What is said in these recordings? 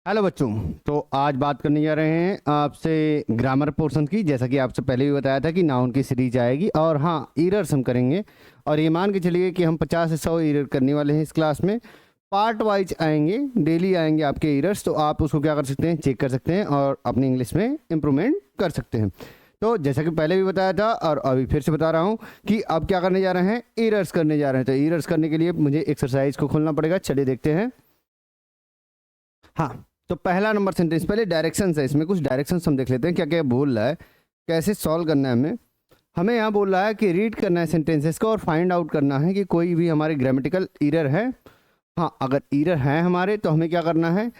Hello बच्चों। तो आज बात करने जा रहे हैं आपसे ग्रामर पोर्शन की। जैसा कि आपसे पहले भी बताया था कि नाउन की सीरीज आएगी और हाँ एरर्स हम करेंगे। और ये मान के चलिए कि हम 50 से 100 एरर करने वाले हैं इस क्लास में। पार्ट वाइज आएंगे, डेली आएंगे आपके एरर्स। तो आप उसको क्या कर सकते हैं, चेक कर सकते हैं और अपनी इंग्लिश में इम्प्रूवमेंट कर सकते हैं। तो जैसा कि पहले भी बताया था और अभी फिर से बता रहा हूँ कि अब क्या करने जा रहे हैं, एरर्स करने जा रहे हैं। तो एरर्स करने के लिए मुझे एक्सरसाइज को खोलना पड़ेगा। चलिए देखते हैं। हाँ, तो पहला नंबर सेंटेंस, पहले डायरेक्शंस है, इसमें कुछ डायरेक्शंस हम देख लेते हैं क्या क्या बोल रहा है, कैसे सॉल्व करना है हमें। हमें यहाँ बोल रहा है कि रीड करना है सेंटेंसेस को और फाइंड आउट करना है कि कोई भी हमारे ग्रामेटिकल एरर है। हाँ, अगर एरर है हमारे तो हमें क्या करना है,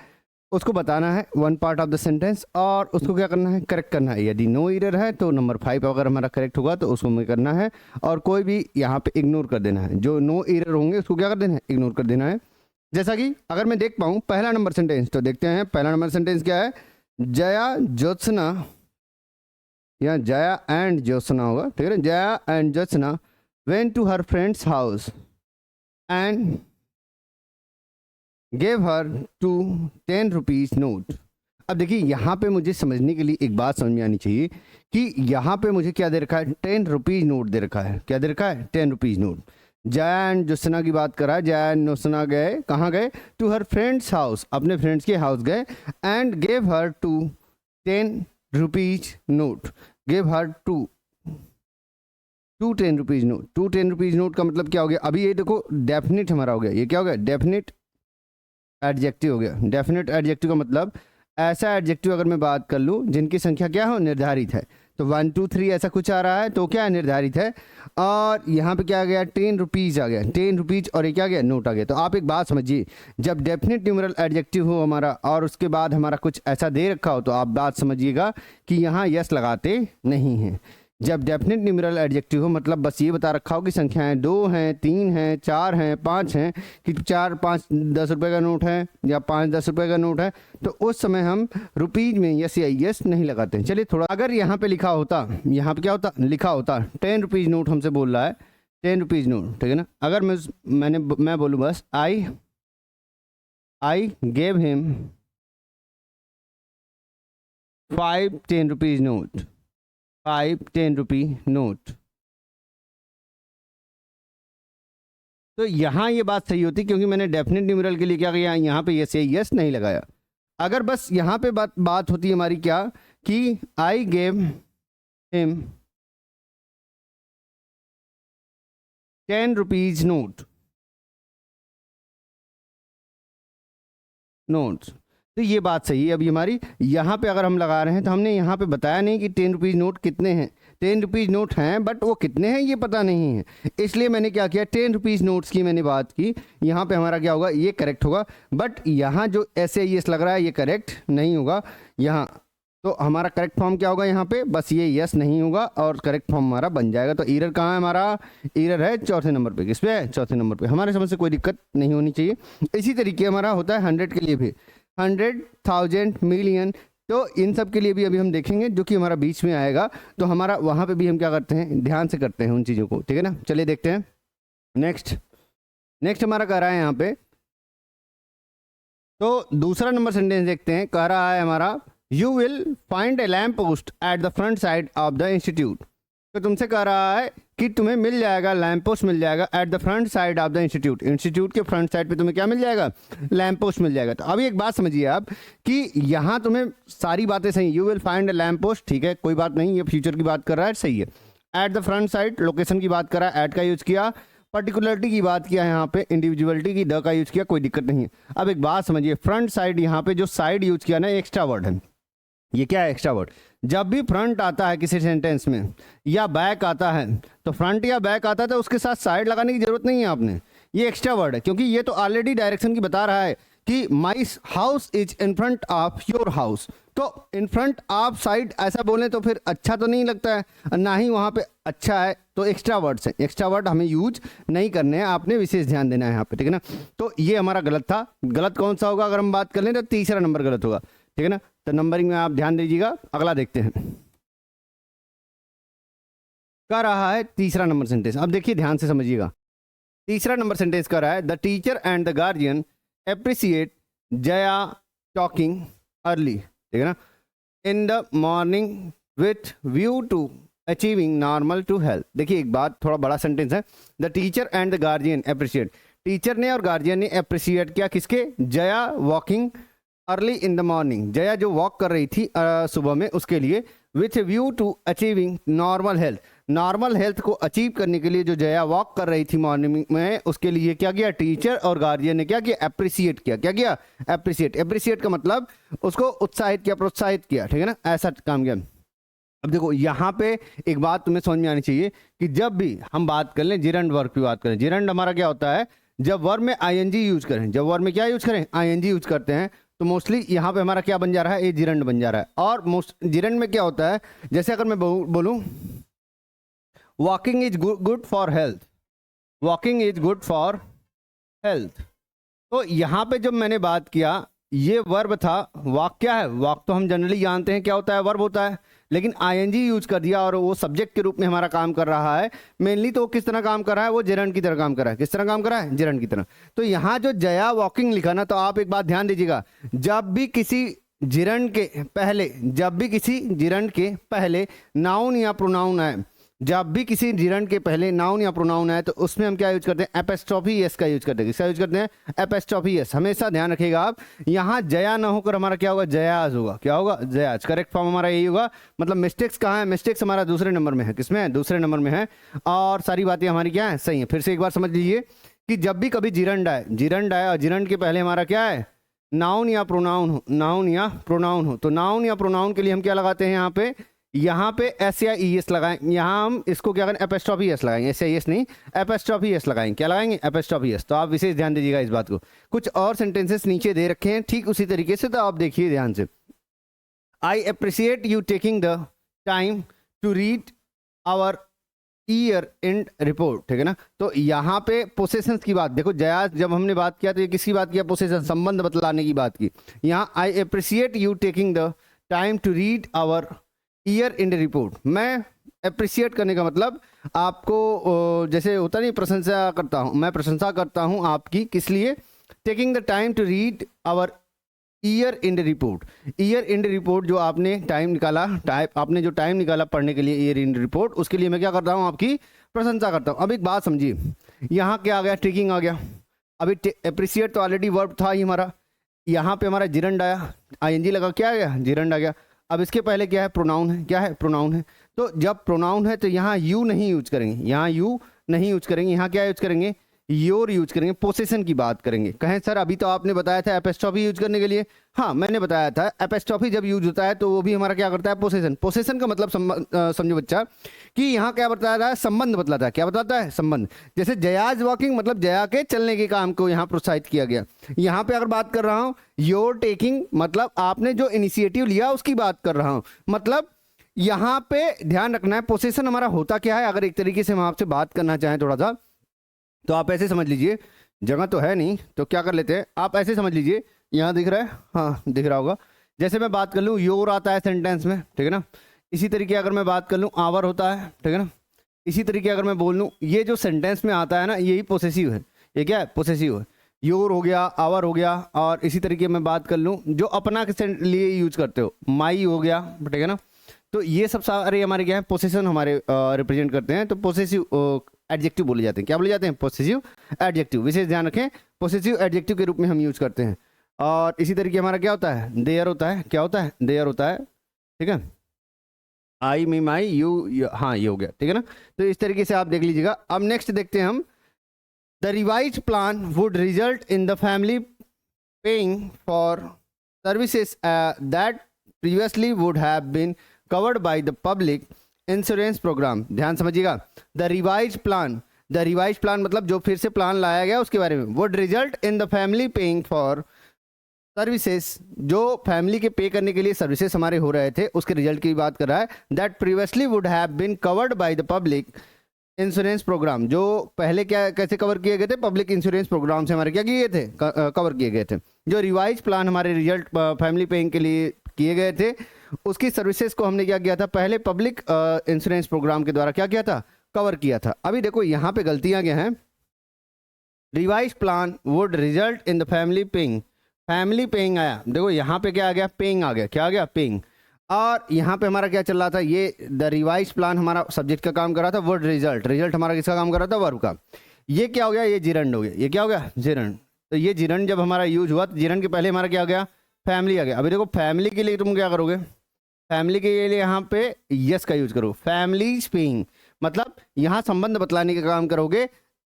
उसको बताना है one part of the sentence और उसको क्या करना है, करेक्ट करना है। यदि नो एरर है तो नंबर 5 अगर हमारा करेक्ट होगा तो उसको हमें करना है और कोई भी यहाँ पे इग्नोर कर देना है। जो नो एरर होंगे उसको क्या कर देना है, इग्नोर कर देना है। जैसा कि अगर मैं देख पाऊँ पहला नंबर सेंटेंस, तो देखते हैं पहला नंबर सेंटेंस क्या है। जया ज्योत्सना, या जया एंड ज्योत्सना होगा, ठीक है। Jaya and Jyotsna went to her friends house and gave her two 10 rupees note. अब देखिए यहाँ पे मुझे समझने के लिए एक बात समझ में आनी चाहिए कि यहाँ पे मुझे क्या दे रखा है, 10 रुपीज नोट दे रखा है। क्या दे रखा है, 10 rupees note. Jaya and Jyotsna की बात करा, जया एंड ज्योत्सना गए कहाँ गए, टू हर फ्रेंड्स हाउस, अपने फ्रेंड्स के हाउस गए and gave her two 10 rupees note. Gave her two 10 rupees note. 10 rupees note का मतलब क्या हो गया, अभी ये देखो डेफिनेट हमारा हो गया। ये क्या हो गया, डेफिनेट एडजेक्टिव हो गया। डेफिनेट एडजेक्टिव का मतलब ऐसा एडजेक्टिव अगर मैं बात कर लूँ जिनकी संख्या क्या हो, निर्धारित है। तो 1 2 3 ऐसा कुछ आ रहा है तो क्या है, निर्धारित है। और यहाँ पे क्या आ गया, 10 रुपीज़ आ गया, 10 रुपीज़ और ये क्या आ गया, नोट आ गया। तो आप एक बात समझिए, जब डेफिनेट न्यूमरल एडजेक्टिव हो हमारा और उसके बाद हमारा कुछ ऐसा दे रखा हो तो आप बात समझिएगा कि यहाँ यस लगाते नहीं हैं। जब डेफिनेट न्यूमरल एडजेक्टिव हो मतलब बस ये बता रखा हो कि संख्याएं 2 हैं, 3 हैं, 4 हैं, 5 हैं, कि 4 5 10 रुपए का नोट है या 5 10 रुपए का नोट है, तो उस समय हम रुपीज में यस या यस नहीं लगाते हैं। चलिए थोड़ा, अगर यहाँ पे लिखा होता, यहाँ पे क्या होता, लिखा होता 10 रुपीज नोट हमसे बोल रहा है, 10 रुपीज नोट, ठीक है ना। अगर मैं बोलूँ बस I gave him 5 10 rupees note, 5 10 rupee note, तो यहाँ ये बात सही होती क्योंकि मैंने डेफिनेट न्यूमरल के लिए क्या किया, यहाँ पे यस या यस नहीं लगाया। अगर बस यहाँ पे बात होती है हमारी क्या, कि I gave him 10 rupees note, notes, तो ये बात सही है। अभी हमारी यहाँ पे अगर हम लगा रहे हैं तो हमने यहाँ पे बताया नहीं कि 10 रुपीज़ नोट कितने हैं। 10 रुपीज़ नोट हैं बट वो कितने हैं ये पता नहीं है, इसलिए मैंने क्या किया, 10 रुपीज़ नोट्स की मैंने बात की। यहाँ पे हमारा क्या होगा, ये करेक्ट होगा। बट यहाँ जो ऐसे यस लग रहा है ये करेक्ट नहीं होगा यहाँ। तो हमारा करेक्ट फॉर्म क्या होगा, यहाँ पे बस ये यस नहीं होगा और करेक्ट फॉर्म हमारा बन जाएगा। तो एरर कहाँ है हमारा, एरर है चौथे नंबर पे। किस पे है, चौथे नंबर पे। हमारे समझ से कोई दिक्कत नहीं होनी चाहिए। इसी तरीके हमारा होता है 100 के लिए भी, 100 1000 मिलियन। तो इन सब के लिए भी अभी हम देखेंगे जो कि हमारा बीच में आएगा। तो हमारा वहाँ पे भी हम क्या करते हैं, ध्यान से करते हैं उन चीज़ों को, ठीक है ना। चलिए देखते हैं नेक्स्ट हमारा कह रहा है यहाँ पे, तो दूसरा नंबर सेंटेंस देखते हैं। कह रहा है हमारा, you will find A lamp post at the front side of the institute. तो तुमसे कह रहा है कि तुम्हें मिल जाएगा, लैम्प पोस्ट मिल जाएगा at the front side of the institute. Institute के फ्रंट साइड पे तुम्हें क्या मिल जाएगा, लैम्प पोस्ट मिल जाएगा। तो अभी एक बात समझिए आप कि यहाँ तुम्हें सारी बातें सही, you will find A lamp post, ठीक है, कोई बात नहीं, ये फ्यूचर की बात कर रहा है, सही है। At the front side, location की बात कर रहा है, एट का यूज किया। पर्टिकुलरिटी की बात किया यहाँ पे, इंडिविजुअलिटी की द का यूज किया, कोई दिक्कत नहीं है। अब एक बात समझिए, फ्रंट साइड यहाँ पे जो साइड यूज किया ना, एक्स्ट्रा वर्ड है। ये क्या है, एक्स्ट्रा वर्ड। जब भी फ्रंट आता है किसी सेंटेंस में या बैक आता है, तो फ्रंट या बैक आता है तो उसके साथ साइड लगाने की जरूरत नहीं है आपने, ये एक्स्ट्रा वर्ड है। क्योंकि ये तो ऑलरेडी डायरेक्शन की बता रहा है कि my house is in front of your house. तो इन फ्रंट ऑफ साइड ऐसा बोलें तो फिर अच्छा तो नहीं लगता है, ना ही वहाँ पे अच्छा है। तो एक्स्ट्रा वर्ड्स हैं, एक्स्ट्रा वर्ड हमें यूज नहीं करने हैं, आपने विशेष ध्यान देना है यहाँ पे, ठीक है ना। तो ये हमारा गलत था। गलत कौन सा होगा अगर हम बात कर लें, तो तीसरा नंबर गलत होगा, ठीक है ना। तो नंबरिंग में आप ध्यान दीजिएगा। अगला देखते हैं, कह रहा है तीसरा नंबर सेंटेंस। अब देखिए ध्यान से समझिएगा, तीसरा नंबर सेंटेंस कह रहा है, the teacher and the guardian appreciate Jaya talking early, ठीक है ना, in the morning with view to achieving normal to health. देखिए एक बात, थोड़ा बड़ा सेंटेंस है। The teacher and the guardian appreciate, teacher ने और गार्जियन ने अप्रिशिएट किया किसके, Jaya walking early in the morning, Jaya जो वॉक कर रही थी सुबह में, उसके लिए with view to achieving normal health, normal health को अचीव करने के लिए जो जया वॉक कर रही थी मॉर्निंग में, उसके लिए क्या किया, टीचर और गार्जियन ने क्या किया, अप्रिशिएट किया। क्या किया, अप्रिशिएट। अप्रिशिएट का मतलब उसको उत्साहित किया, प्रोत्साहित किया, ठीक है ना, ऐसा काम किया। अब देखो यहाँ पे एक बात तुम्हें समझ में आनी चाहिए कि जब भी हम बात कर लें जिरंड वर्ब की बात करें, जिरंड हमारा क्या होता है, जब वर्ब में आईएनजी यूज करें, जब वर्ब में क्या यूज करें, आईएनजी यूज करते हैं, तो मोस्टली यहाँ पे हमारा क्या बन जा रहा है, ये जिरंड बन जा रहा है। और जिरंड में क्या होता है, जैसे अगर मैं बोलूँ walking is good for health, walking is good for health, तो यहाँ पे जब मैंने बात किया ये वर्ब था, वॉक क्या है, वॉक तो हम जनरली जानते हैं क्या होता है, वर्ब होता है, लेकिन आईएनजी यूज कर दिया और वो सब्जेक्ट के रूप में हमारा काम कर रहा है। मेनली तो किस तरह काम कर रहा है, वो जिरंड की तरह काम कर रहा है। किस तरह काम कर रहा है, जिरंड की तरह। तो यहाँ जो जया वॉकिंग लिखा ना, तो आप एक बात ध्यान दीजिएगा, जब भी किसी जिरंड के पहले, जब भी किसी जिरंड के पहले नाउन या प्रोनाउन आए, जब भी किसी जिरंड के पहले नाउन या प्रोनाउन आए, तो उसमें हम क्या यूज करते हैं, एपोस्ट्रोफी एस का यूज करते हैं। किसका यूज करते हैं, एपोस्ट्रोफी एस। हमेशा ध्यान रखिएगा आप, यहाँ जया ना होकर हमारा क्या होगा, जयाज होगा। क्या होगा, जयाज। करेक्ट फॉर्म हमारा यही होगा। मतलब मिस्टेक्स कहाँ है, मिस्टेक्स हमारा दूसरे नंबर में है। किसमें है, दूसरे नंबर में है। और सारी बातें हमारी क्या है, सही है। फिर से एक बार समझ लीजिए कि जब भी कभी जिरंड आए, जिरंड आए और जिरंड के पहले हमारा क्या है, नाउन या प्रोनाउन हो, नाउन या प्रोनाउन हो, तो नाउन या प्रोनाउन के लिए हम क्या लगाते हैं, यहाँ पे एस या ई एस लगाएं। यहाँ हम इसको क्या करें, एपोस्ट्रोफी एस लगाएंगे, एस या ई एस नहीं, एपोस्ट्रोफी एस लगाएंगे। क्या लगाएंगे, एपोस्ट्रोफी एस। तो आप विशेष ध्यान दीजिएगा इस बात को। कुछ और सेंटेंसेस नीचे दे रखे हैं ठीक उसी तरीके से, तो आप देखिए ध्यान से। I appreciate you taking the time to read our year end report, ठीक है ना। तो यहाँ पे पोसेशंस की बात देखो, जया जब हमने बात किया तो ये किसकी बात किया, पोसेशन, संबंध बतलाने की बात की। यहाँ I appreciate you taking the time to read our year end report. मैं अप्रिशिएट करने का मतलब आपको जैसे होता नहीं, प्रशंसा करता हूँ, मैं प्रशंसा करता हूँ आपकी, किस लिए, taking the time to read our year end report. Year end report जो आपने टाइम निकाला, आपने जो टाइम निकाला पढ़ने के लिए ईयर एंड रिपोर्ट, उसके लिए मैं क्या करता हूँ, आपकी प्रशंसा करता हूँ। अब एक बात समझिए, यहाँ क्या आ गया, टेकिंग आ गया। अभी अप्रिशिएट तो ऑलरेडी वर्ब था ही हमारा, यहाँ पे हमारा जिरंड आया, आईएनजी लगा, क्या आ गया, जिरंड आ गया। अब इसके पहले क्या है, प्रोनाउन है। क्या है, प्रोनाउन है। तो जब प्रोनाउन है तो यहाँ यू नहीं यूज करेंगे, यहाँ यू नहीं यूज करेंगे, यहाँ क्या यूज करेंगे, योर यूज करेंगे, पोसेशन की बात करेंगे। कहें सर अभी तो आपने बताया था एपोस्ट्रोफी यूज करने के लिए। हाँ मैंने बताया था, एपोस्ट्रोफी जब यूज होता है तो वो भी हमारा क्या करता है, पोसेशन। पोसेशन का मतलब समझो बच्चा कि यहाँ क्या बताता है, संबंध बतलाता है। क्या बताता है, संबंध। जैसे जयाज वॉकिंग मतलब जया के चलने के काम को यहाँ प्रोत्साहित किया गया। यहाँ पे अगर बात कर रहा हूँ योर टेकिंग, मतलब आपने जो इनिशिएटिव लिया उसकी बात कर रहा हूँ। मतलब यहाँ पे ध्यान रखना है पोसेशन हमारा होता क्या है। अगर एक तरीके से हम आपसे बात करना चाहें थोड़ा सा, तो आप ऐसे समझ लीजिए, जगह तो है नहीं तो क्या कर लेते हैं, आप ऐसे समझ लीजिए, यहाँ दिख रहा है, हाँ दिख रहा होगा। जैसे मैं बात कर लूँ योर आता है सेंटेंस में, ठीक है ना। इसी तरीके अगर मैं बात कर लूँ आवर होता है, ठीक है ना। इसी तरीके अगर मैं बोल लूँ, ये जो सेंटेंस में आता है ना, यही पोसेसिव है। ये क्या है, पोसेसिव है। योर हो गया, आवर हो गया। और इसी तरीके मैं बात कर लूँ जो अपना के लिए यूज करते हो, माई हो गया, ठीक है ना। तो ये सब सारे हमारे क्या है, पोसेशन हमारे रिप्रेजेंट करते हैं। तो पोसेसिव एडजेक्टिव बोले जाते हैं। क्या बोले जाते हैं, पोसेसिव एडजेक्टिव। विशेष ध्यान रखें, पोसेसिव एडजेक्टिव के रूप में हम यूज करते हैं। और इसी तरीके हमारा क्या होता है, देयर होता है। क्या होता है, देयर होता है, ठीक है। आई मी माई यू, हाँ ये हो गया, ठीक है ना। तो इस तरीके से आप देख लीजिएगा। अब नेक्स्ट देखते हैं हम, the revise plan would result in the family paying for services that previously would have been covered by the public insurance program. ध्यान समझिएगा, the revise plan, the revise plan मतलब जो फिर से प्लान लाया गया उसके बारे में। Would result in the family paying for services, जो फैमिली के पे करने के लिए सर्विसेज हमारे हो रहे थे उसके रिजल्ट की बात कर रहा है। That previously would have been covered by the public insurance program, जो पहले क्या कैसे कवर किए गए थे, पब्लिक इंश्योरेंस प्रोग्राम से हमारे क्या किए थे, कवर किए गए थे। जो रिवाइज प्लान हमारे रिजल्ट फैमिली पेइंग के लिए किए गए थे, उसकी सर्विसेज को हमने क्या किया था, पहले पब्लिक इंश्योरेंस प्रोग्राम के द्वारा क्या किया था, कवर किया था। अभी देखो यहाँ पे गलतियां क्या हैं, revise plan would result in the family paying family paying आया, देखो यहाँ पे क्या आ गया, पेइंग आ गया, क्या आ गया, पेइंग। और यहाँ पे हमारा क्या चल रहा था, ये द रिवाइज प्लान हमारा सब्जेक्ट का काम कर रहा था, वर्ड रिजल्ट, रिजल्ट हमारा किसका काम कर रहा था, वर्ब का। ये क्या हो गया, ये जिरंड हो गया, ये क्या हो गया, जिरंड। तो ये जिरंड जब हमारा यूज हुआ तो जिरंड के पहले हमारा क्या आ गया, फैमिली आ गया। अभी देखो फैमिली के लिए तुम क्या करोगे, फैमिली के लिए यहाँ पे यस का यूज करो, फैमिली स्पेइंग, मतलब यहाँ संबंध बतलाने का काम करोगे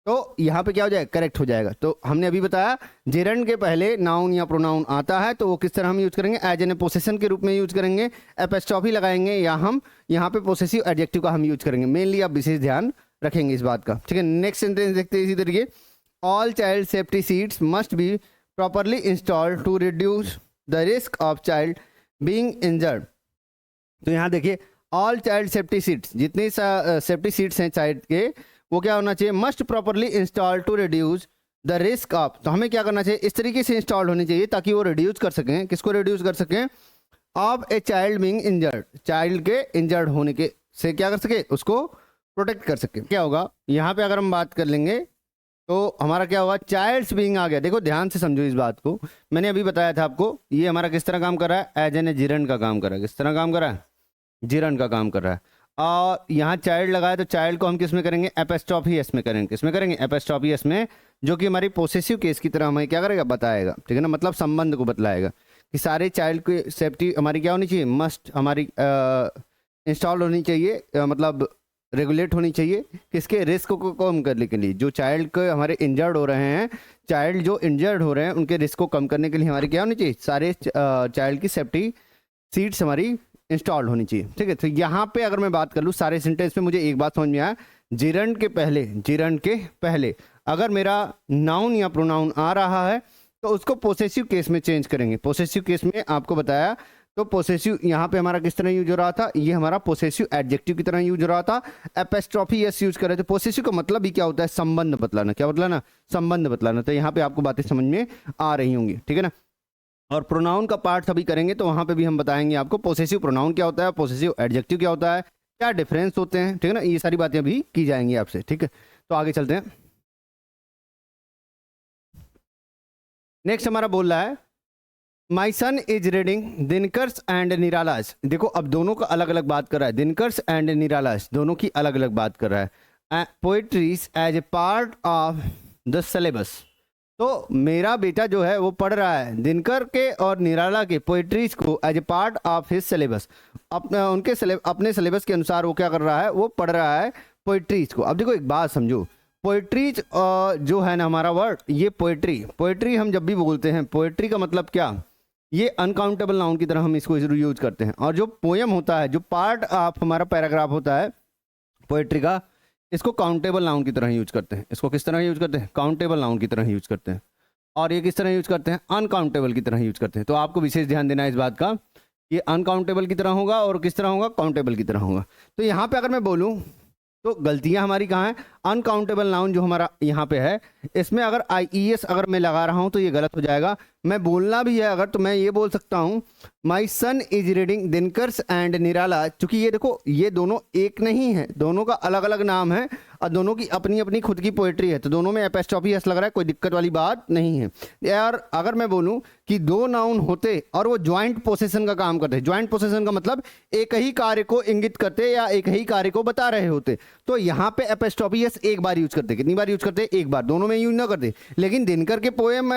तो यहाँ पे क्या हो जाएगा, करेक्ट हो जाएगा। तो हमने अभी बताया जेरंड के पहले नाउन या प्रोनाउन आता है तो वो किस तरह हम यूज करेंगे, एज एन पोसेशन के रूप में यूज करेंगे, एपोस्ट्रोफी लगाएंगे, या हम यहाँ पे पोसेसिव एडजेक्टिव का हम यूज करेंगे। मेनली आप विशेष ध्यान रखेंगे इस बात का, ठीक है। नेक्स्ट सेंटेंस देखते हैं इसी तरीके, all child safety seats must be properly installed to reduce the risk of child being injured. तो यहाँ देखिए ऑल चाइल्ड सेफ्टी सीट्स, जितनी सेफ्टी सीट्स हैं चाइल्ड के, वो क्या होना चाहिए, must properly install to reduce the risk of. तो हमें क्या करना चाहिए, इस तरीके से इंस्टॉल होनी चाहिए ताकि वो रिड्यूस कर सकें, किसको रिड्यूस कर सकें, of a child being injured, child के इंजर्ड होने के से क्या कर सके, उसको प्रोटेक्ट कर सके। क्या होगा यहाँ पे अगर हम बात कर लेंगे तो हमारा क्या होगा, चाइल्ड्स बीइंग आ गया। देखो ध्यान से समझो इस बात को, मैंने अभी बताया था आपको, ये हमारा किस तरह काम कर रहा है, एज एन ए जिरंड का काम कर रहा है। किस तरह काम कर रहा है, जिरंड का काम कर रहा है। और यहाँ चाइल्ड लगाए तो चाइल्ड को हम किस में करेंगे, एपोस्ट्रोफी एस में करेंगे, किस में करेंगे, एपोस्ट्रोफी एस में, जो कि हमारी पोसेसिव केस की तरह हमें क्या करेगा, बताएगा, ठीक है ना, मतलब संबंध को बतलाएगा कि सारे चाइल्ड की सेफ्टी हमारी क्या होनी चाहिए, मस्ट हमारी इंस्टॉल होनी चाहिए, मतलब रेगुलेट होनी चाहिए, किसके, रिस्क को कम करने के लिए। जो चाइल्ड के हमारे इंजर्ड हो रहे हैं, चाइल्ड जो इंजर्ड हो रहे हैं उनके रिस्क को कम करने के लिए हमारी क्या होनी चाहिए, सारे चाइल्ड की सेफ्टी सीट्स हमारी इंस्टॉल्ड होनी चाहिए, ठीक है। तो यहाँ पे अगर मैं बात कर लूँ सारे सेंटेंस में, मुझे एक बात समझ में आया, जिरंड के पहले, जिरंड के पहले अगर मेरा नाउन या प्रोनाउन आ रहा है तो उसको पोसेसिव केस में चेंज करेंगे। पोसेसिव केस में आपको बताया, तो पोसेसिव यहाँ पे हमारा किस तरह यूज हो रहा था, ये हमारा पोसेसिव एडजेक्टिव की तरह यूज हो रहा था, एपोस्ट्रोफी एस यूज कर रहे थे। पोसेसिव का मतलब भी क्या होता है, संबंध बतलाना, क्या बतलाना, संबंध बतलाना। तो यहाँ पे आपको बातें समझ में आ रही होंगी, ठीक है ना। और प्रोनाउन का पार्ट सभी करेंगे तो वहाँ पे भी हम बताएंगे आपको पोसेसिव प्रोनाउन क्या होता है, पोसेसिव एडजेक्टिव क्या होता है, क्या डिफरेंस होते हैं, ठीक है ना, ये सारी बातें अभी की जाएंगी आपसे, ठीक है। तो आगे चलते हैं। नेक्स्ट हमारा बोल रहा है, माई सन इज रीडिंग दिनकर्स एंड निरालास। देखो अब दोनों का अलग अलग बात कर रहा है, दिनकर्स एंड निरालास दोनों की अलग अलग बात कर रहा है। Poetries as a part of the syllabus. तो मेरा बेटा जो है वो पढ़ रहा है दिनकर के और निराला के पोइट्रीज को as a part of his syllabus, अपने सिलेबस के अनुसार वो क्या कर रहा है, वो पढ़ रहा है पोइट्रीज को। अब देखो एक बात समझो, पोइट्रीज जो है ना हमारा वर्ड, ये पोइट्री हम जब भी बोलते हैं, पोइट्री का मतलब क्या, ये अनकाउंटेबल नाउन की तरह हम इसको यूज करते हैं। और जो पोयम होता है, जो पार्ट ऑफ हमारा पैराग्राफ होता है पोइट्री का, इसको काउंटेबल नाउन की तरह यूज करते हैं। इसको किस तरह यूज करते हैं, काउंटेबल नाउन की तरह यूज करते हैं। और ये किस तरह यूज करते हैं, अनकाउंटेबल की तरह यूज करते हैं। तो आपको विशेष ध्यान देना है इस बात का, ये अनकाउंटेबल की तरह होगा और किस तरह होगा, काउंटेबल की तरह होगा। तो यहाँ पे अगर मैं बोलूँ तो गलतियां हमारी कहाँ हैं, अनकाउंटेबल नाउन जो हमारा यहाँ पे है, इसमें अगर IES अगर मैं लगा रहा हूँ तो ये गलत हो जाएगा। मैं बोलना भी है अगर, तो मैं ये बोल सकता हूँ माई सन इज रीडिंग दिनकर्स एंड निराला। चूंकि ये देखो ये दोनों एक नहीं है, दोनों का अलग अलग नाम है और दोनों की अपनी अपनी खुद की पोइट्री है, तो दोनों में एपोस्ट्रोफी एस लग रहा है, कोई दिक्कत वाली बात नहीं है यार। अगर मैं बोलूँ कि दो नाउन होते और वो ज्वाइंट पोसेशन का काम करते, ज्वाइंट पोसेशन का मतलब एक ही कार्य को इंगित करते या एक ही कार्य को बता रहे होते, तो यहाँ पे एपोस्ट्रोफी एस एक बार यूज करते। कितनी बार यूज करते, एक बार, दोनों में यूज ना करते। लेकिन दिनकर के पोएम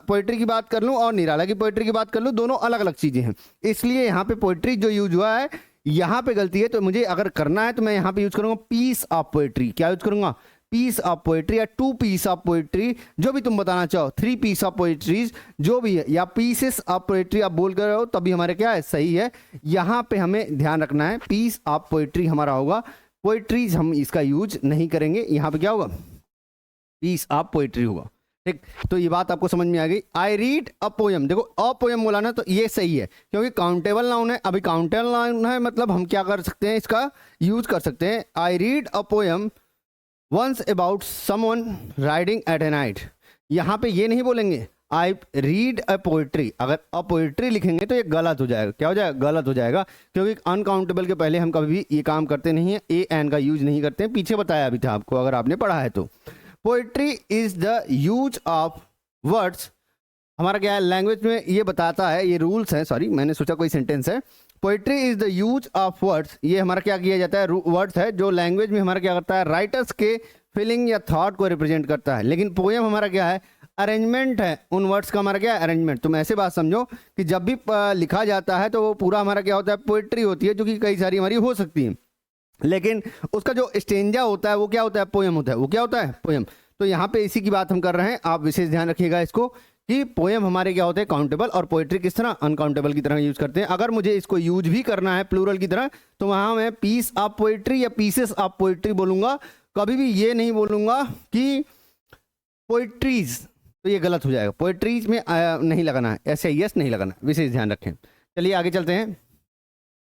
पोइट्री की बात कर लूँ और निराला की पोइट्री की बात कर लूँ, दोनों अलग अलग चीजें हैं, इसलिए यहाँ पे पोइट्री जो यूज हुआ है यहाँ पे गलती है। तो मुझे अगर करना है तो मैं यहाँ पे यूज करूंगा पीस ऑफ पोइट्री। क्या यूज करूंगा, पीस ऑफ पोइट्री या 2 पीस ऑफ पोइट्री, जो भी तुम बताना चाहो, 3 पीस ऑफ पोइट्रीज जो भी है, या पीसेस ऑफ पोइट्री आप बोल कर रहे हो तभी हमारे क्या है, सही है। यहाँ पे हमें ध्यान रखना है पीस ऑफ पोइट्री हमारा होगा, पोइट्रीज हम इसका यूज नहीं करेंगे। यहाँ पे क्या होगा, पीस ऑफ पोइट्री होगा, ठीक। तो ये बात आपको समझ में आ गई। आई रीड अ पोयम, देखो अ पोयम बोला ना तो ये सही है क्योंकि काउंटेबल नाउन है। अभी काउंटेबल नाउन है मतलब हम क्या कर सकते हैं, इसका यूज कर सकते हैं। I read a poem once about someone riding at a night. यहाँ पे ये नहीं बोलेंगे आई रीड अ पोइट्री, अगर अ पोइट्री लिखेंगे तो ये गलत हो जाएगा। क्या हो जाएगा, गलत हो जाएगा, क्योंकि अनकाउंटेबल के पहले हम कभी भी ये काम करते नहीं है, ए एन का यूज नहीं करते हैं। पीछे बताया अभी था आपको अगर आपने पढ़ा है तो। Poetry is the use of words हमारा क्या है, लैंग्वेज में ये बताता है, ये रूल्स है, सॉरी मैंने सोचा कोई सेंटेंस है। Poetry is the use of words, ये हमारा क्या किया जाता है, वर्ड्स है जो लैंग्वेज में हमारा क्या करता है, राइटर्स के फीलिंग या थॉट को रिप्रेजेंट करता है। लेकिन पोएम हमारा क्या है, अरेंजमेंट है उन वर्ड्स का, हमारा क्या है, अरेंजमेंट। तुम ऐसे बात समझो कि जब भी लिखा जाता है तो वो पूरा हमारा क्या होता है, पोइट्री होती है, जो कि कई सारी हमारी हो सकती है, लेकिन उसका जो स्टेंजा होता है वो क्या होता है, पोएम होता है। वो क्या होता है, पोएम। तो यहाँ पे इसी की बात हम कर रहे हैं, आप विशेष ध्यान रखिएगा इसको कि पोएम हमारे क्या होते हैं, काउंटेबल, और पोइट्री किस तरह, अनकाउंटेबल की तरह यूज करते हैं। अगर मुझे इसको यूज भी करना है प्लूरल की तरह, तो वहाँ मैं पीस ऑफ पोइट्री या पीसेस ऑफ पोइट्री बोलूँगा, कभी भी ये नहीं बोलूँगा कि पोइट्रीज, तो ये गलत हो जाएगा। पोइट्रीज में नहीं लगाना है, ऐसे यस नहीं लगाना है, विशेष ध्यान रखें। चलिए आगे चलते हैं,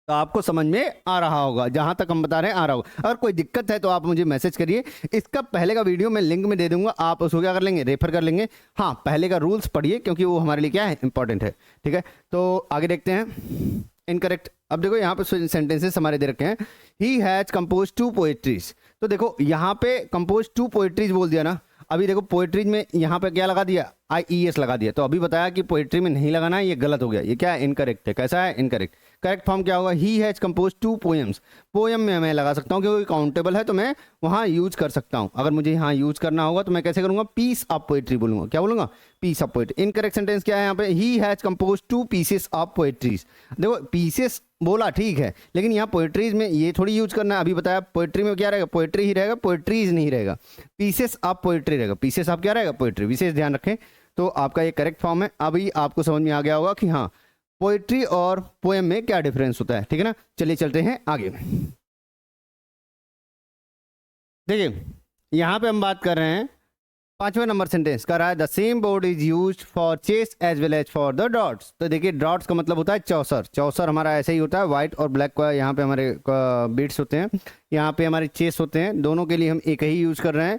तो आपको समझ में आ रहा होगा, जहां तक हम बता रहे हैं आ रहा होगा। अगर कोई दिक्कत है तो आप मुझे मैसेज करिए, इसका पहले का वीडियो मैं लिंक में दे दूंगा, आप उसको क्या कर लेंगे, रेफर कर लेंगे। हाँ, पहले का रूल्स पढ़िए क्योंकि वो हमारे लिए क्या है, इंपॉर्टेंट है। ठीक है, तो आगे देखते हैं। इनकरेक्ट, अब देखो यहाँ पे सेंटेंसेस हमारे दे रखे हैं, ही हैज कंपोज 2 पोएट्रीज। तो देखो यहाँ पे कंपोज 2 पोएट्रीज बोल दिया ना, अभी देखो पोएट्रीज में यहाँ पे क्या लगा दिया, IES लगा दिया, तो अभी बताया कि पोएट्री में नहीं लगाना है, ये गलत हो गया, ये क्या है, इनकरेक्ट है। कैसा है, इनकरेक्ट। करेक्ट फॉर्म क्या होगा, ही हैज कंपोज 2 पोएम्स। पोएम में मैं लगा सकता हूँ क्योंकि काउंटेबल है, तो मैं वहाँ यूज कर सकता हूँ। अगर मुझे यहाँ यूज करना होगा तो मैं कैसे करूँगा, पीस ऑफ पोएट्री बोलूँगा। क्या बोलूँगा, piece of poetry. Incorrect sentence क्या है यहाँ पे, he has compose 2 pieces of poetries. देखो पीसेस बोला ठीक है, लेकिन यहाँ पोएट्रीज में ये थोड़ी यूज करना है। अभी बताया पोएट्री में क्या रहेगा, पोएट्री ही रहेगा, पोएट्रीज नहीं रहेगा, पीसेस ऑफ पोएट्री रहेगा। पीसेस ऑफ क्या रहेगा, पोएट्री। विशेष ध्यान रखें, तो आपका ये करेक्ट फॉर्म है। अभी आपको समझ में आ गया होगा कि हाँ पोएट्री और पोएम में क्या डिफरेंस होता है। ठीक है ना, चलिए चलते हैं आगे। देखिए यहाँ पे हम बात कर रहे हैं 5वें नंबर सेंटेंस कर रहा है, the same board is used for chess as well as for the dots. तो देखिए डॉट्स का मतलब होता है चौसर। चौसर हमारा ऐसे ही होता है, व्हाइट और ब्लैक का यहाँ पे हमारे बीट्स होते हैं, यहाँ पे हमारे चेस होते हैं, दोनों के लिए हम एक ही यूज कर रहे हैं।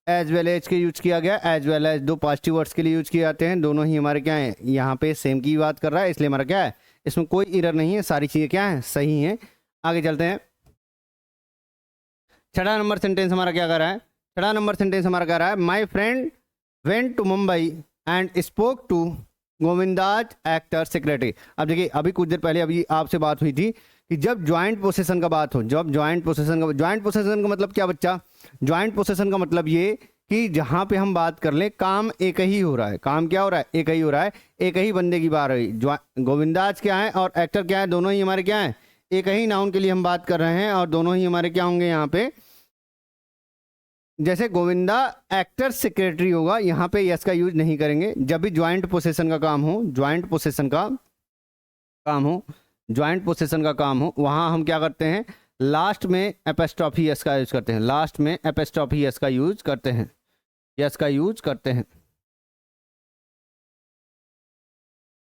एज वेल एज के यूज किया गया, as well as 2 positive words के लिए यूज किए जाते हैं, दोनों ही हमारे क्या है, यहाँ पे सेम की बात कर रहा है, इसलिए हमारा क्या है, इसमें कोई एरर नहीं है, सारी चीजें क्या है, सही हैं। आगे चलते हैं। 6वां नंबर सेंटेंस हमारा क्या कर रहा है, 6वां नंबर सेंटेंस हमारा कह रहा है, my friend went to Mumbai and spoke to Govinda's actor secretary. अब देखिए अभी कुछ देर पहले अभी आपसे बात हुई थी कि जब ज्वाइंट पोसेशन का बात हो, जब ज्वाइंट पोसेशन का मतलब क्या बच्चा, ज्वाइंट पोसेशन का मतलब ये कि जहाँ पे हम बात कर लें काम एक ही हो रहा है, काम क्या हो रहा है, एक ही हो रहा है, एक ही बंदे की बात रही। गोविंदाज क्या है और एक्टर क्या है, दोनों ही हमारे क्या है, एक ही नाउन के लिए हम बात कर रहे हैं, और दोनों ही हमारे क्या होंगे यहाँ पे, जैसे गोविंदा एक्टर सेक्रेटरी होगा, यहाँ पे यस का यूज नहीं करेंगे। जब भी ज्वाइंट पोसेशन का काम हो, ज्वाइंट पोसेशन का काम हो, ज्वाइंट पोसेशन का काम हो, वहाँ हम क्या करते हैं, लास्ट में एपोस्ट्रोफी यस का यूज करते हैं, लास्ट में एपोस्ट्रोफी यस का यूज करते हैं, यस का यूज करते हैं।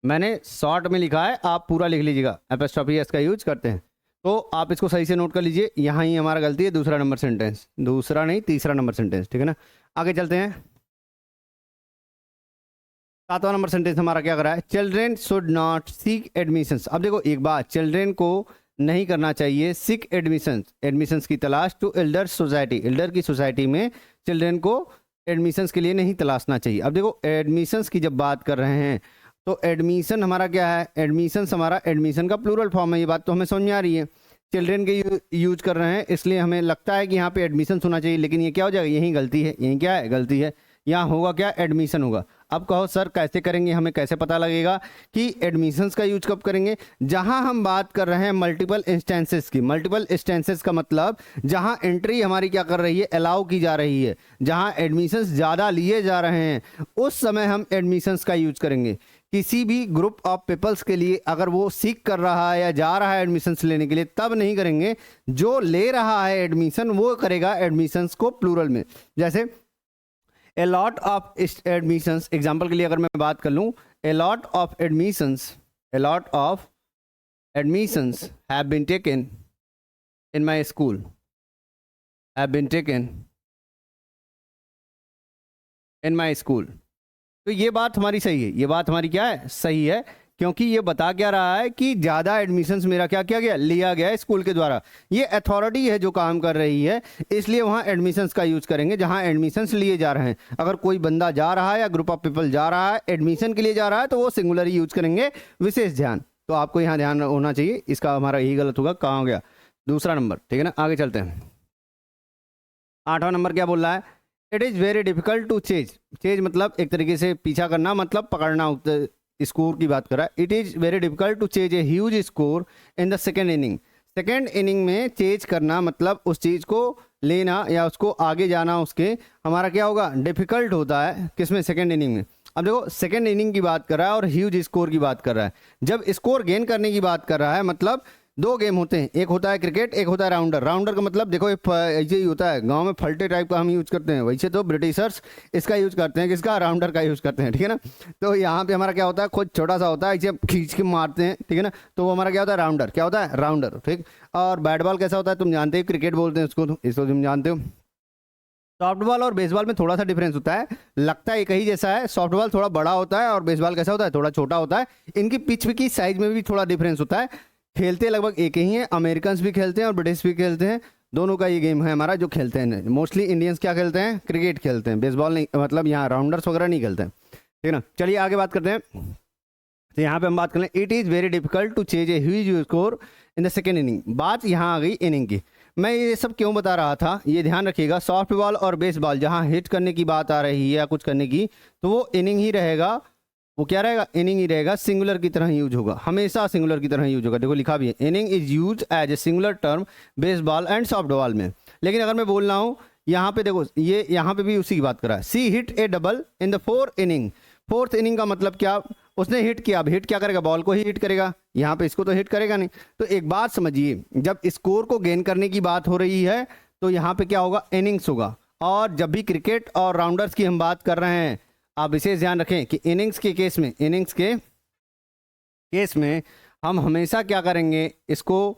मैंने शॉर्ट में लिखा है, आप पूरा लिख लीजिएगा, एपोस्ट्रोफी यस का यूज करते हैं, तो आप इसको सही से नोट कर लीजिए। यहाँ ही हमारा गलती है, दूसरा नंबर सेंटेंस, दूसरा नहीं तीसरा नंबर सेंटेंस, ठीक है ना। आगे चलते हैं। 7वां नंबर सेंटेंस हमारा क्या कर रहा है, children should not seek admissions. अब देखो एक बात, चिल्ड्रेन को नहीं करना चाहिए सीक एडमिशंस, एडमिशंस की तलाश टू एल्डर सोसाइटी, एल्डर की सोसाइटी में चिल्ड्रेन को एडमिशंस के लिए नहीं तलाशना चाहिए। अब देखो एडमिशंस की जब बात कर रहे हैं तो एडमिशन हमारा क्या है, एडमिशंस हमारा एडमिशन का प्लूरल फॉर्म है, ये बात तो हमें समझ में आ रही है। चिल्ड्रेन के यूज कर रहे हैं इसलिए हमें लगता है कि यहाँ पे एडमिशन होना चाहिए, लेकिन ये क्या हो जाएगा, यही गलती है, यही क्या है, गलती है। यहाँ होगा क्या, एडमिशन होगा। अब कहो सर कैसे करेंगे, हमें कैसे पता लगेगा कि एडमिशंस का यूज कब करेंगे, जहां हम बात कर रहे हैं मल्टीपल इंस्टेंसेस की। मल्टीपल इंस्टेंसेस का मतलब जहां एंट्री हमारी क्या कर रही है, अलाउ की जा रही है, जहां एडमिशंस ज़्यादा लिए जा रहे हैं, उस समय हम एडमिशंस का यूज करेंगे। किसी भी ग्रुप ऑफ पीपल्स के लिए अगर वो सीख कर रहा है या जा रहा है एडमिशंस लेने के लिए, तब नहीं करेंगे, जो ले रहा है एडमिशन वो करेगा एडमिशंस को प्लूरल में। जैसे a lot of admissions, example के लिए अगर मैं बात कर लूँ, a lot of admissions have been taken in my school, have been taken in my school। तो ये बात हमारी सही है, ये बात हमारी क्या है, सही है क्योंकि ये बता क्या रहा है कि ज़्यादा एडमिशन्स मेरा क्या किया गया, लिया गया है स्कूल के द्वारा। ये अथॉरिटी है जो काम कर रही है, इसलिए वहाँ एडमिशन्स का यूज़ करेंगे जहाँ एडमिशन्स लिए जा रहे हैं। अगर कोई बंदा जा रहा है या ग्रुप ऑफ पीपल जा रहा है, एडमिशन के लिए जा रहा है, तो वो सिंगुलर ही यूज़ करेंगे, विशेष ध्यान। तो आपको यहाँ ध्यान होना चाहिए, इसका हमारा यही गलत होगा। कहाँ हो गया दूसरा नंबर, ठीक है ना। आगे चलते हैं। 8वां नंबर क्या बोल रहा है, it is very difficult to chase मतलब एक तरीके से पीछा करना, मतलब पकड़ना, स्कोर की बात कर रहा है। It is very difficult to chase a huge score in the second inning. Second inning में चेज करना मतलब उस चीज़ को लेना या उसको आगे जाना, उसके हमारा क्या होगा, डिफिकल्ट होता है। किसमें, सेकेंड इनिंग में। अब देखो सेकेंड इनिंग की बात कर रहा है और ह्यूज स्कोर की बात कर रहा है। जब स्कोर गेन करने की बात कर रहा है मतलब दो गेम होते हैं, एक होता है क्रिकेट, एक होता है राउंडर। राउंडर का मतलब देखो ऐसे ही होता है, गांव में फलटे टाइप का हम यूज करते हैं, वैसे तो ब्रिटिशर्स इसका यूज करते हैं, किसका, राउंडर का यूज करते हैं, ठीक है ना। तो यहाँ पे हमारा क्या होता है, खुद छोटा सा होता है, इसे खींच के मारते हैं, ठीक है ना। तो वो हमारा क्या होता है, राउंडर। क्या होता है, राउंडर, ठीक। और बैट बॉल कैसा होता है, तुम जानते हो, क्रिकेट बोलते हैं उसको, इसको तुम जानते हो। सॉफ्टबॉल और बेसबॉल में थोड़ा सा डिफरेंस होता है, लगता है एक ही जैसा है। सॉफ्टबॉल थोड़ा बड़ा होता है और बेसबॉल कैसा होता है, थोड़ा छोटा होता है। इनकी पिच की साइज में भी थोड़ा डिफरेंस होता है। खेलते लगभग एक ही हैं, अमेरिकन भी खेलते हैं और ब्रिटिश भी खेलते हैं, दोनों का ये गेम है हमारा जो खेलते हैं। मोस्टली इंडियंस क्या खेलते हैं, क्रिकेट खेलते हैं, बेसबॉल नहीं, मतलब यहाँ राउंडर्स वगैरह नहीं खेलते हैं, ठीक है ना। चलिए आगे बात करते हैं। तो यहाँ पे हम बात कर लें, it is very difficult to chase a huge score in the second inning. बात यहाँ आ गई इनिंग की। मैं ये सब क्यों बता रहा था, ये ध्यान रखिएगा। सॉफ्ट बॉल और बेसबॉल जहाँ हिट करने की बात आ रही है या कुछ करने की, तो वो इनिंग ही रहेगा। वो क्या रहेगा, इनिंग ही रहेगा, सिंगुलर की तरह यूज होगा, हमेशा सिंगुलर की तरह यूज होगा। देखो लिखा भी है, inning is use as a singular term baseball and softball में। लेकिन अगर मैं बोल रहा हूँ यहाँ पे, देखो ये यहाँ पे भी उसी की बात कर रहा है। She hit a double in the fourth inning. Fourth inning का मतलब क्या, उसने हिट किया। अब हिट क्या करेगा, बॉल को ही हिट करेगा, यहाँ पे इसको तो हिट करेगा नहीं। तो एक बात समझिए, जब स्कोर को गेन करने की बात हो रही है तो यहाँ पे क्या होगा, इनिंग्स होगा। और जब भी क्रिकेट और राउंडर्स की हम बात कर रहे हैं, आप विशेष ध्यान रखें कि इनिंग्स के केस में हम हमेशा क्या करेंगे, इसको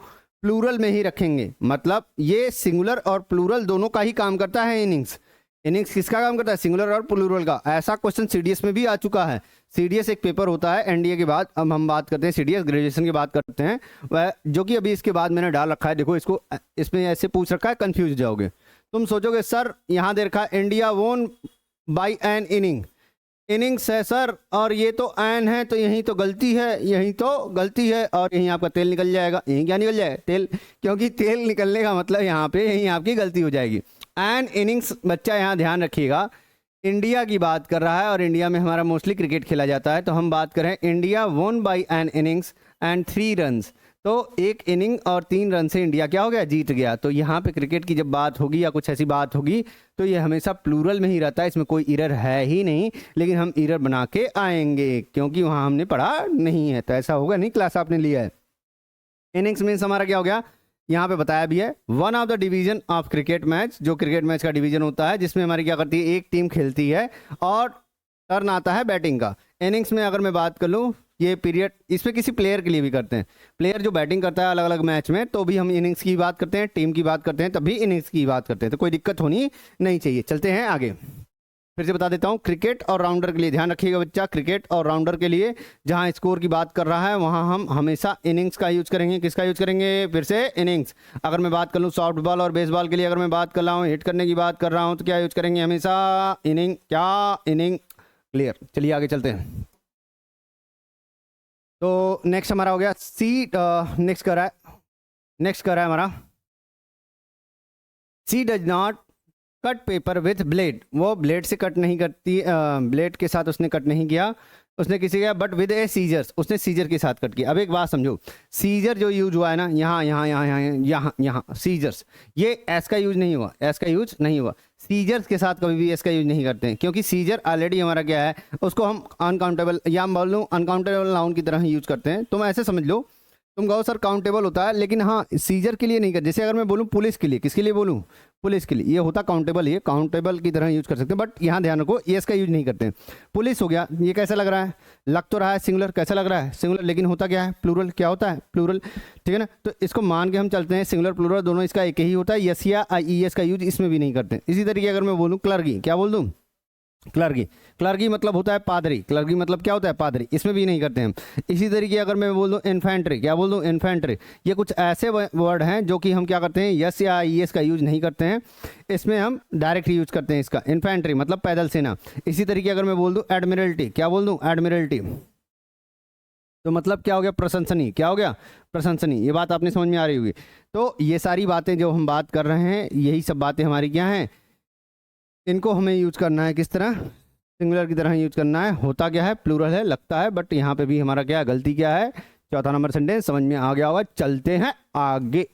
प्लूरल में ही रखेंगे। मतलब ये सिंगुलर और प्लूरल दोनों का ही काम करता है। इनिंग्स किसका काम करता है, सिंगुलर और प्लूरल का। ऐसा क्वेश्चन सीडीएस में भी आ चुका है। सीडीएस एक पेपर होता है एनडीए के बाद, अब हम बात करते हैं सीडीएस ग्रेजुएशन की बात करते हैं, वह जो कि अभी इसके बाद मैंने डाल रखा है। देखो इसको, इसमें ऐसे पूछ रखा है, कंफ्यूज जाओगे तुम, सोचोगे सर यहाँ दे रखा है इंडिया वोन बाई एन इनिंग्स है सर, और ये तो एन है, तो यहीं तो गलती है, यहीं तो गलती है, और यहीं आपका तेल निकल जाएगा। यहीं क्या निकल जाएगा, तेल, क्योंकि तेल निकलने का मतलब यहाँ पे यहीं आपकी गलती हो जाएगी। एन इनिंग्स, बच्चा यहाँ ध्यान रखिएगा, इंडिया की बात कर रहा है और इंडिया में हमारा मोस्टली क्रिकेट खेला जाता है। तो हम बात करें इंडिया वोन by an innings and 3 runs, तो एक इनिंग और 3 रन से इंडिया क्या हो गया, जीत गया। तो यहाँ पे क्रिकेट की जब बात होगी या कुछ ऐसी बात होगी तो ये हमेशा प्लूरल में ही रहता है, इसमें कोई इरर है ही नहीं। लेकिन हम इरर बना के आएंगे क्योंकि वहाँ हमने पढ़ा नहीं है, तो ऐसा होगा नहीं, क्लास आपने लिया है। इनिंग्स मीन्स हमारा क्या हो गया, यहाँ पे बताया भी है, one of the division of cricket match, जो क्रिकेट मैच का डिवीजन होता है जिसमें हमारी क्या करती है, एक टीम खेलती है और टर्न आता है बैटिंग का। इनिंग्स में अगर मैं बात कर लूँ, ये पीरियड इसमें किसी प्लेयर के लिए भी करते हैं, प्लेयर जो बैटिंग करता है अलग अलग मैच में, तो भी हम इनिंग्स की बात करते हैं, टीम की बात करते हैं, तब भी इनिंग्स की बात करते हैं, तो कोई दिक्कत होनी नहीं चाहिए। चलते हैं आगे, फिर से बता देता हूँ। क्रिकेट और राउंडर के लिए ध्यान रखिएगा बच्चा, क्रिकेट और राउंडर के लिए जहाँ स्कोर की बात कर रहा है वहाँ हम हमेशा इनिंग्स का यूज करेंगे। किसका यूज करेंगे, फिर से इनिंग्स। अगर मैं बात कर लूँ सॉफ्ट बॉल और बेसबॉल के लिए, अगर मैं बात कर रहा हूँ, हिट करने की बात कर रहा हूँ, तो क्या यूज करेंगे, हमेशा इनिंग, क्या इनिंग, क्लियर। चलिए आगे चलते हैं। तो नेक्स्ट हमारा हो गया सी, नेक्स्ट कर रहा है हमारा, she does not cut paper with blade. वो ब्लेड से कट नहीं करती, ब्लेड के साथ उसने कट नहीं किया, उसने किसी का, बट विद ए सीजर्स, उसने सीजर के साथ कट किया। अब एक बात समझो, सीजर जो यूज हुआ है ना, यहाँ यहाँ यहाँ यहाँ यहाँ यहाँ सीजर्स, ये एस का यूज नहीं हुआ, एस का यूज नहीं हुआ। सीजर्स के साथ कभी भी एस का यूज नहीं करते हैं, क्योंकि सीजर ऑलरेडी हमारा क्या है, उसको हम अनकाउंटेबल या बोल लूँ अनकाउंटेबल नाउन की तरह यूज करते हैं। तुम ऐसे समझ लो, तुम कहो सर काउंटेबल होता है, लेकिन हाँ सीजर के लिए नहीं कर। जैसे अगर मैं बोलूँ पुलिस के लिए, किसके लिए बोलूँ, पुलिस के लिए, ये होता काउंटेबल, ये काउंटेबल की तरह यूज कर सकते हैं, बट यहाँ ध्यान रखो ये इसका यूज नहीं करते हैं। पुलिस हो गया, ये कैसा लग रहा है, लग तो रहा है सिंगुलर, कैसा लग रहा है सिंगुलर, लेकिन होता क्या है, प्लूरल। क्या होता है, प्लूरल, ठीक है ना। तो इसको मान के हम चलते हैं, सिंगुलर प्लूरल दोनों इसका एक ही होता है। यस या आई एस का यूज इसमें भी नहीं करते। इसी तरीके अगर मैं बोलूँ क्लर्की, क्या बोल दूँ, क्लर्गी, क्लर्गी मतलब होता है पादरी, क्लर्गी मतलब क्या होता है पादरी, इसमें भी नहीं करते हैं हम। इसी तरीके अगर मैं बोल दूँ इन्फेंट्री, क्या बोल दूँ इन्फेंट्री, ये कुछ ऐसे वर्ड हैं जो कि हम क्या करते हैं यस या आई एस का यूज नहीं करते हैं, इसमें हम डायरेक्ट यूज करते हैं इसका। इन्फेंट्री मतलब पैदल सेना। इसी तरीके अगर मैं बोल दूँ एडमिरल्टी, क्या बोल दूँ एडमिरल्टी, तो मतलब क्या हो गया प्रशंसनीय, क्या हो गया प्रशंसनीय। ये बात आपने समझ में आ रही होगी। तो ये सारी बातें जो हम बात कर रहे हैं यही सब बातें हमारी क्या हैं, इनको हमें यूज करना है किस तरह, सिंगुलर की तरह यूज करना है। होता क्या है प्लूरल है लगता है, बट यहाँ पे भी हमारा क्या है गलती क्या है। चौथा नंबर सेंटेंस समझ में आ गया होगा, चलते हैं आगे।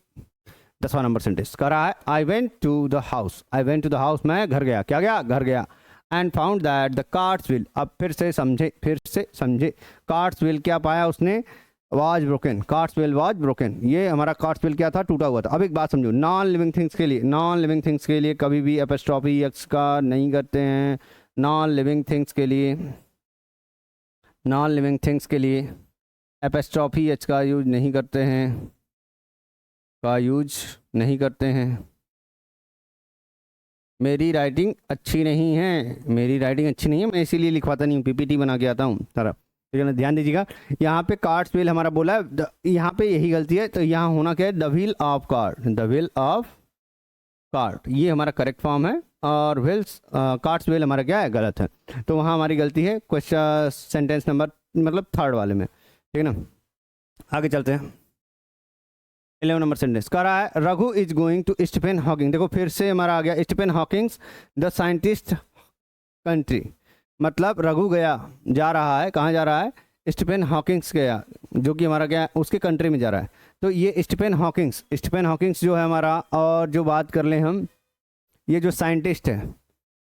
10वां नंबर सेंटेंस कह रहा है I went to the house, I went to the house मैं घर गया, क्या गया घर गया। And found that the cart's wheel, अब फिर से समझे, फिर से समझे। कार्ट्स व्हील क्या पाया उसने, was broken, carts wheel was broken, ये हमारा कार्ट्स व्हील क्या था टूटा हुआ था। अब एक बात समझो, नॉन लिविंग थिंग्स के लिए, नॉन लिविंग थिंग्स के लिए कभी भी एपोस्ट्रोफी एक्स का नहीं करते हैं। नॉन लिविंग थिंग्स के लिए, नॉन लिविंग थिंग्स के लिए एपोस्ट्रोफी एच का यूज नहीं करते हैं, का यूज नहीं करते हैं। मेरी राइटिंग अच्छी नहीं है, मेरी राइटिंग अच्छी नहीं है, मैं इसीलिए लिखवाता नहीं हूँ, पीपीटी बना के आता हूँ सारा, ठीक है ना। ध्यान दीजिएगा, यहाँ पे कार्ट्स व्हील हमारा बोला है, यहाँ पे यही गलती है, तो यहाँ होना क्या है the wheel of cart, the wheel of cart, ये हमारा करेक्ट फॉर्म है। और व्हील्स कार्ट्स व्हील हमारा क्या है गलत है, तो वहाँ हमारी गलती है क्वेश्चन सेंटेंस नंबर मतलब थर्ड वाले में, ठीक है ना। आगे चलते हैं। 11 नंबर सेंटेंस कह रहा है Raghu is going to Stephen Hawking, देखो फिर से हमारा आ गया Stephen Hawking's the scientist country, मतलब रघु गया, जा रहा है, कहाँ जा रहा है स्टीफन हॉकिंग्स गया, जो कि हमारा क्या है उसके कंट्री में जा रहा है। तो ये स्टीफन हॉकिंग्स, स्टीफन हॉकिंग्स जो है हमारा, और जो बात कर लें हम, ये जो साइंटिस्ट है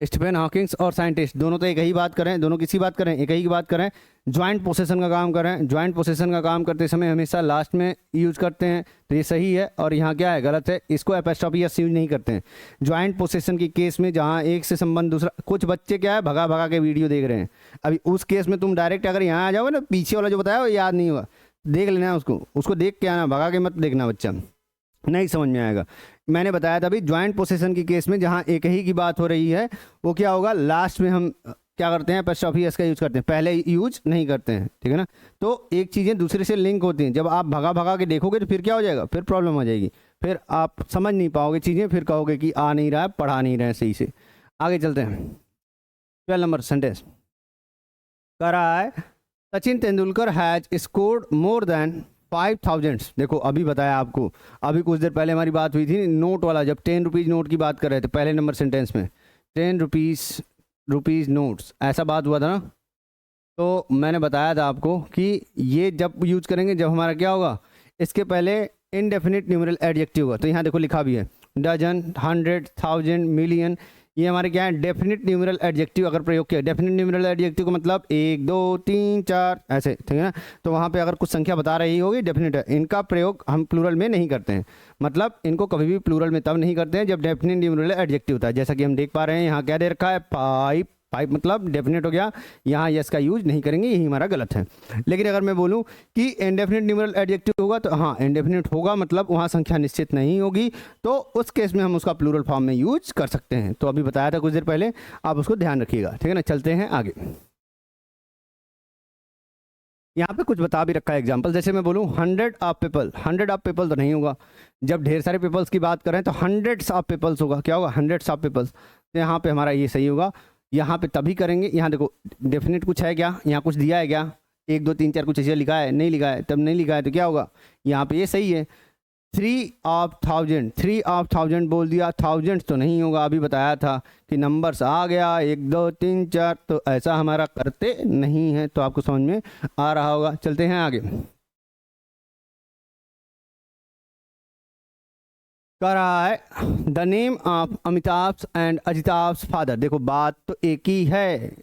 स्टीफन हॉकिंग्स और साइंटिस्ट दोनों तो एक ही बात करें, दोनों किसी बात करें एक ही की बात करें, ज्वाइंट पोसेशन का काम करें। ज्वाइंट पोसेशन का काम करते समय हमेशा लास्ट में यूज करते हैं, तो ये सही है। और यहाँ क्या है गलत है, इसको एपोस्ट्रोफी एस यूज नहीं करते हैं ज्वाइंट पोसेशन की केस में, जहाँ एक से संबंध दूसरा। कुछ बच्चे क्या है भगा भगा के वीडियो देख रहे हैं, अभी उस केस में तुम डायरेक्ट अगर यहाँ आ जाओगे ना, पीछे वाला जो बताया वो याद नहीं हुआ, देख लेना उसको, उसको देख के आना, भगा के मत देखना, बच्चा नहीं समझ में आएगा। मैंने बताया था अभी ज्वाइंट पोसेशन की केस में जहाँ एक ही की बात हो रही है, वो क्या होगा लास्ट में हम क्या करते हैं एपोस्ट्रोफी एस का यूज करते हैं, पहले यूज नहीं करते हैं, ठीक है ना। तो एक चीज़ें दूसरे से लिंक होती हैं, जब आप भगा भगा के देखोगे तो फिर क्या हो जाएगा, फिर प्रॉब्लम हो जाएगी, फिर आप समझ नहीं पाओगे चीज़ें, फिर कहोगे कि आ नहीं रहा है, पढ़ा नहीं रहे सही से। आगे चलते हैं। 12 नंबर सेंटेंस कह रहा है Sachin Tendulkar has scored more than 5000, देखो अभी बताया आपको, अभी कुछ देर पहले हमारी बात हुई थी नोट वाला, जब 10 रुपीज़ नोट की बात कर रहे थे पहले नंबर सेंटेंस में, 10 रुपीज़ नोट्स ऐसा बात हुआ था ना। तो मैंने बताया था आपको कि ये जब यूज करेंगे जब हमारा क्या होगा, इसके पहले इनडेफिनिट न्यूमरल एडजेक्टिव होगा। तो यहाँ देखो लिखा भी है डजन, 100, 1000, मिलियन, ये हमारे क्या है डेफिनिट न्यूमरल एडजेक्टिव अगर प्रयोग किया। डेफिनिट न्यूमरल एडजेक्टिव का मतलब 1 2 3 4 ऐसे, ठीक है ना। तो वहाँ पे अगर कुछ संख्या बता रही होगी डेफिनिट है, इनका प्रयोग हम प्लूरल में नहीं करते हैं, मतलब इनको कभी भी प्लूरल में तब नहीं करते हैं जब डेफिनिट न्यूमरल एडजेक्टिव होता है। जैसा कि हम देख पा रहे हैं यहाँ क्या दे रखा है 5, 5 मतलब डेफिनेट हो गया, यहाँ यस का यूज नहीं करेंगे, यही हमारा गलत है। लेकिन अगर मैं बोलूँ कि इंडेफिनिट न्यूमरल एडजेक्टिव होगा, तो हाँ इंडेफिनिट होगा मतलब वहाँ संख्या निश्चित नहीं होगी, तो उस केस में हम उसका प्लूरल फॉर्म में यूज कर सकते हैं। तो अभी बताया था कुछ देर पहले, आप उसको ध्यान रखिएगा, ठीक है ना। चलते हैं आगे। यहाँ पे कुछ बता भी रखा है एग्जाम्पल, जैसे मैं बोलूँ 100 ऑफ पीपल, 100 ऑफ पीपल तो नहीं होगा, जब ढेर सारे पीपल्स की बात करें तो हंड्रेड्स ऑफ पीपल्स होगा, क्या होगा हंड्रेड्स ऑफ पीपल्स। तो यहाँ पे हमारा ये सही होगा, यहाँ पे तभी करेंगे। यहाँ देखो डेफिनेट कुछ है क्या, यहाँ कुछ दिया है क्या, 1 2 3 4 कुछ ऐसे लिखा है, नहीं लिखा है, तब नहीं लिखा है तो क्या होगा, यहाँ पे ये सही है। 3 ऑफ 1000, 3 ऑफ 1000 बोल दिया, थाउजेंड्स तो नहीं होगा, अभी बताया था कि नंबर्स आ गया 1 2 3 4, तो ऐसा हमारा करते नहीं है, तो आपको समझ में आ रहा होगा। चलते हैं आगे। कह रहा है the name of Amitabh and Ajitabh father, देखो बात तो एक ही है,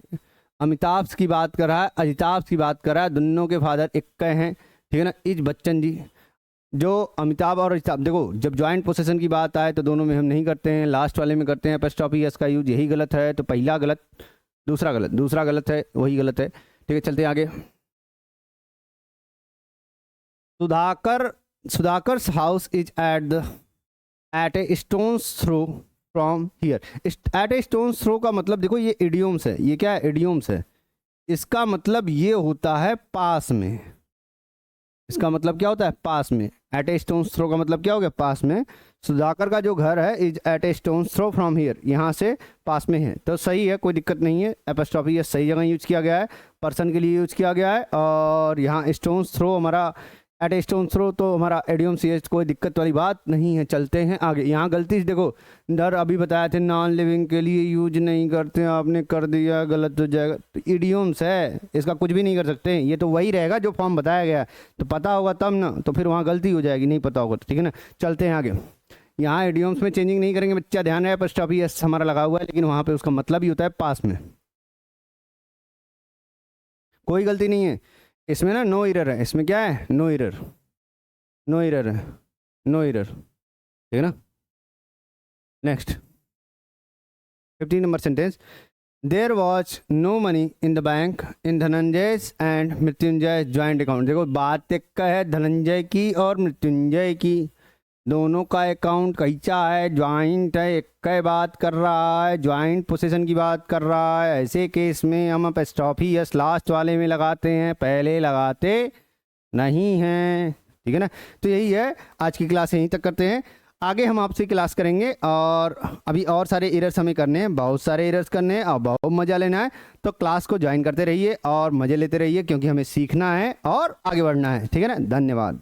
अमिताभ की बात कर रहा है, अजिताभ की बात कर रहा है, दोनों के फादर एक के हैं, ठीक है ना, इज बच्चन जी। जो अमिताभ और अजिताभ, देखो जब जॉइंट पोसेशन की बात आए तो दोनों में हम नहीं करते हैं, लास्ट वाले में करते हैं एपोस्ट्रोफी एस का यूज, यही गलत है। तो पहला गलत, दूसरा गलत, दूसरा गलत है, वही गलत है, ठीक है। चलते हैं आगे। Sudhakar, Sudhakar house is at a stone's throw from here. At a stone's throw का मतलब देखो ये इडियोम्स है, ये क्या है, इडियोम्स है। इसका मतलब ये होता है पास में, इसका मतलब क्या होता है, पास में। एट ए स्टोन्स थ्रो का मतलब क्या हो गया, पास में। सुधाकर का जो घर है is at a stone's throw from here, यहाँ से पास में है, तो सही है, कोई दिक्कत नहीं है। एपोस्ट्रोफी ये सही जगह यूज किया गया है, पर्सन के लिए यूज किया गया है। और यहाँ स्टोन्स थ्रो हमारा एट ए स्टोन थ्रो तो हमारा एडियम सी एच, कोई दिक्कत वाली बात नहीं है। चलते हैं आगे। यहाँ गलती से देखो, डर अभी बताया थे नॉन लिविंग के लिए यूज नहीं करते, आपने कर दिया, गलत हो जाएगा। तो इडियम्स है, इसका कुछ भी नहीं कर सकते, ये तो वही रहेगा जो फॉर्म बताया गया। तो पता होगा तब ना, तो फिर वहाँ गलती हो जाएगी, नहीं पता होगा तो, ठीक है ना। चलते हैं आगे। यहाँ इडियम्स में चेंजिंग नहीं करेंगे बच्चा, ध्यान रहे, एपोस्ट्रोफी एस हमारा लगा हुआ है, लेकिन वहाँ पे उसका मतलब ही होता है पास में। कोई गलती नहीं है इसमें ना, नो एरर है इसमें। क्या है, नो एरर, नो एरर है, नो एरर, ठीक है ना। Next 15 number sentence. There was no money in the bank in Dhananjay and Mrityunjay joint account. देखो बात एक का है धनंजय की और मृत्युंजय की, दोनों का अकाउंट कैसा है, ज्वाइंट है, एक का बात कर रहा है, ज्वाइंट पोजीशन की बात कर रहा है। ऐसे केस में हम एपोस्ट्रोफी यस लास्ट वाले में लगाते हैं, पहले लगाते नहीं हैं, ठीक है ना। तो यही है, आज की क्लास यहीं तक करते हैं। आगे हम आपसे क्लास करेंगे और अभी और सारे एरर्स हमें करने हैं, बहुत सारे एरर्स करने हैं और बहुत मज़ा लेना है। तो क्लास को ज्वाइन करते रहिए और मज़े लेते रहिए, क्योंकि हमें सीखना है और आगे बढ़ना है, ठीक है ना। धन्यवाद।